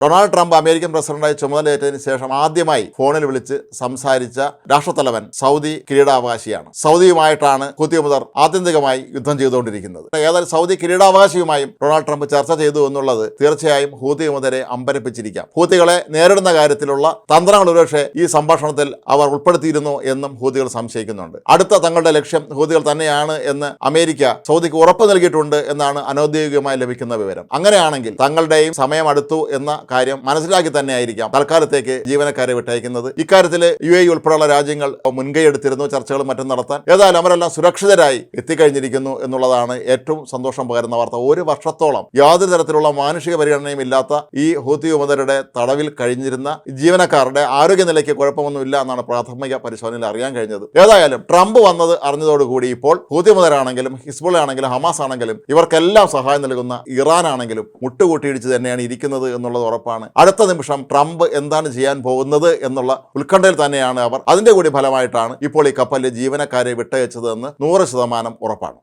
Donald Trump American പ്രസിഡന്റായി ചുമതലയേറ്റതിന് ശേഷം ആദ്യമായി ഫോണിൽ വിളിച്ച് സംസാരിച്ച രാഷ്ട്രത്തലവൻ സൗദി കിരീടാവകാശിയാണ്. സൗദിയുമായിട്ടാണ് ഹൂത്തി വിമതർ ആത്യന്തികമായി യുദ്ധം ചെയ്തുകൊണ്ടിരിക്കുന്നത്. ഏതായാലും സൗദി കിരീടാവകാശിയുമായും ഡൊണാൾഡ് ട്രംപ് ചർച്ച ചെയ്തു എന്നുള്ളത് തീർച്ചയായും ഹൂത്തി വിമതരെ അമ്പരപ്പിച്ചിരിക്കാം. ഹൂത്തികളെ നേരിടുന്ന കാര്യത്തിലുള്ള തന്ത്രങ്ങൾ ഒരുപക്ഷെ ഈ സംഭാഷണത്തിൽ അവർ ഉൾപ്പെടുത്തിയിരുന്നു എന്നും ഹൂത്തികൾ സംശയിക്കുന്നുണ്ട്. അടുത്ത തങ്ങളുടെ ലക്ഷ്യം ഹൂത്തികൾ തന്നെയാണ് എന്ന് അമേരിക്ക സൗദിക്ക് ഉറപ്പ് നൽകിയിട്ടുണ്ട് എന്നാണ് അനൗദ്യോഗികമായി ലഭിക്കുന്ന വിവരം. അങ്ങനെയാണെങ്കിൽ തങ്ങളുടെയും സമയം അടുത്തു എന്ന കാര്യം മനസ്സിലാക്കി തന്നെയായിരിക്കാം തൽക്കാലത്തേക്ക് ജീവനക്കാരെ വിട്ടയക്കുന്നത്. ഇക്കാര്യത്തിൽ UAE ഉൾപ്പെടെയുള്ള രാജ്യങ്ങൾ മുൻകൈ എടുത്തിരുന്നു ചർച്ചകളും മറ്റും നടത്താൻ. ഏതായാലും അവരെല്ലാം സുരക്ഷിതരായി എത്തിക്കഴിഞ്ഞിരിക്കുന്നു എന്നുള്ളതാണ് ഏറ്റവും സന്തോഷം പകരുന്ന വാർത്ത. ഒരു വർഷത്തോളം യാതൊരു തരത്തിലുള്ള മാനുഷിക പരിഗണനയും ഇല്ലാത്ത ഈ ഹൂത്തി വിമതരുടെ തടവിൽ കഴിഞ്ഞിരുന്ന ജീവനക്കാരുടെ ആരോഗ്യനിലയ്ക്ക് കുഴപ്പമൊന്നുമില്ല എന്നാണ് പ്രാഥമിക പരിശോധനയിൽ അറിയാൻ കഴിഞ്ഞത്. ഏതായാലും ട്രംപ് വന്നത് അറിഞ്ഞതോടുകൂടി ഇപ്പോൾ ഹൂത്തി വിമതരാണെങ്കിലും ഹിസ്ബുള്ള ആണെങ്കിലും ഹമാസ് ആണെങ്കിലും ഇവർക്കെല്ലാം സഹായം നൽകുന്ന ഇറാൻ ആണെങ്കിലും മുട്ടുകൂട്ടിയിടിച്ച് തന്നെയാണ് ഇരിക്കുന്നത് എന്നുള്ളത് ഉറപ്പാണ്. അടുത്ത നിമിഷം ട്രംപ് എന്താണ് ചെയ്യാൻ പോകുന്നത് എന്നുള്ള ഉത്കണ്ഠയിൽ തന്നെയാണ് അവർ. അതിന്റെ കൂടി ഫലമായിട്ടാണ് ഇപ്പോൾ ഈ കപ്പലിലെ ജീവനക്കാരെ വിട്ടയച്ചത് എന്ന് 100% ഉറപ്പാണ്.